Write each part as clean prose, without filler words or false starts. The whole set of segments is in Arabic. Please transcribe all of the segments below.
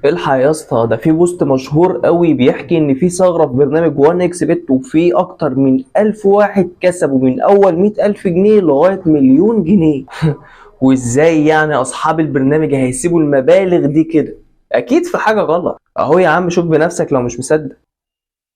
الحق يا اسطى، ده في بوست مشهور قوي بيحكي ان في ثغره في برنامج 1 اكس بت، وفي اكتر من 1000 واحد كسبوا من اول 100,000 جنيه لغايه مليون جنيه. وازاي يعني اصحاب البرنامج هيسيبوا المبالغ دي كده؟ اكيد في حاجه غلط. اهو يا عم شوف بنفسك لو مش مصدق.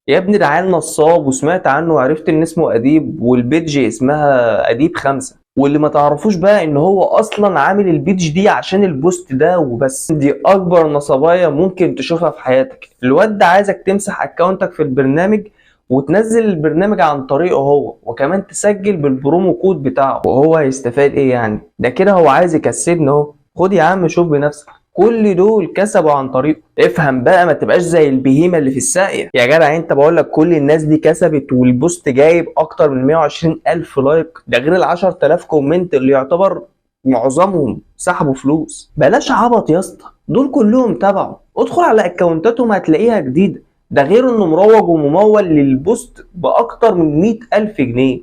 يا ابني ده عيل نصاب، وسمعت عنه وعرفت ان اسمه اديب، والبيدج اسمها اديب 5. واللي ما تعرفوش بقى ان هو اصلا عامل البيدج دي عشان البوست ده وبس. دي اكبر نصبايه ممكن تشوفها في حياتك. الواد ده عايزك تمسح اكونتك في البرنامج وتنزل البرنامج عن طريقه هو، وكمان تسجل بالبرومو كود بتاعه. وهو هيستفاد ايه يعني؟ ده كده هو عايز يكسبنا اهو. خد يا عم شوف بنفسك، كل دول كسبوا عن طريقه. افهم بقى، ما تبقاش زي البهيمه اللي في الساقيه يا جدع. انت بقول لك كل الناس دي كسبت، والبوست جايب اكتر من 120 الف لايك، ده غير ال 10,000 كومنت اللي يعتبر معظمهم سحبوا فلوس. بلاش عبط يا اسطى، دول كلهم تبعه. ادخل على اكونتاتهم هتلاقيها جديده. ده غير انه مروج وممول للبوست باكتر من 100,000 جنيه.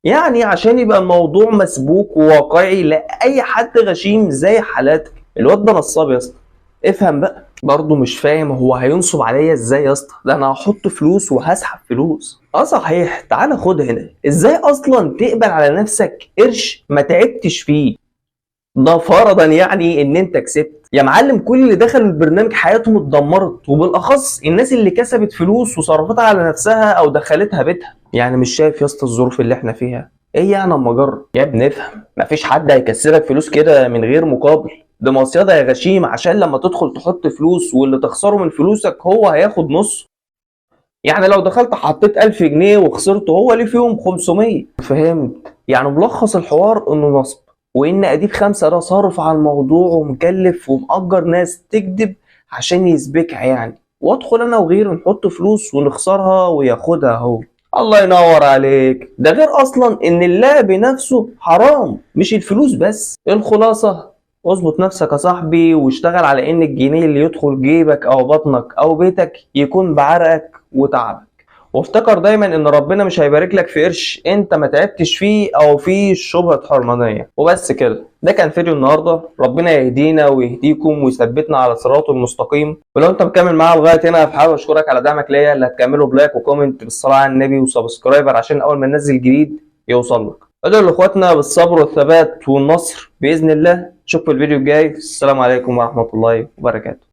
يعني عشان يبقى الموضوع مسبوك وواقعي لاي حد غشيم زي حالاتك. الواد ده نصاب يا اسطى. افهم بقى. برضه مش فاهم هو هينصب عليا ازاي يا اسطى؟ ده انا هحط فلوس وهسحب فلوس. صحيح، تعالى خد هنا. ازاي اصلا تقبل على نفسك قرش ما تعبتش فيه؟ ده فرضا يعني ان انت كسبت يا معلم. كل اللي دخلوا البرنامج حياتهم اتدمرت، وبالاخص الناس اللي كسبت فلوس وصرفتها على نفسها او دخلتها بيتها. يعني مش شايف يا اسطى الظروف اللي احنا فيها؟ ايه يعني اما اجرب يا ابني؟ افهم، مفيش حد هيكسبك فلوس كده من غير مقابل. ده مصيده يا غشيم، عشان لما تدخل تحط فلوس واللي تخسره من فلوسك هو هياخد نص. يعني لو دخلت حطيت 1000 جنيه وخسرته، هو ليه فيهم 500. فهمت. يعني ملخص الحوار انه نصب، وان اديب 5 ده صارف على الموضوع ومكلف ومأجر ناس تكذب عشان يسبكها يعني، وادخل انا وغيره نحط فلوس ونخسرها وياخدها هو. الله ينور عليك. ده غير اصلا ان اللعب نفسه حرام، مش الفلوس بس. الخلاصة، اظبط نفسك يا صاحبي واشتغل على ان الجنيه اللي يدخل جيبك او بطنك او بيتك يكون بعرقك وتعبك. وافتكر دايما ان ربنا مش هيبارك لك في قرش انت ما تعبتش فيه او فيه شبهة حرمانية. وبس كده. ده كان فيديو النهارده. ربنا يهدينا ويهديكم ويثبتنا على صراطه المستقيم. ولو انت مكمل معايا لغايه هنا، فحابب اشكرك على دعمك ليا، اللي هتكمله بلايك وكومنت بالصلاه على النبي وسبسكرايبر عشان اول ما ننزل جديد يوصل لك. ادعو لاخواتنا بالصبر والثبات والنصر باذن الله. اشوفكم الفيديو الجاي. السلام عليكم ورحمه الله وبركاته.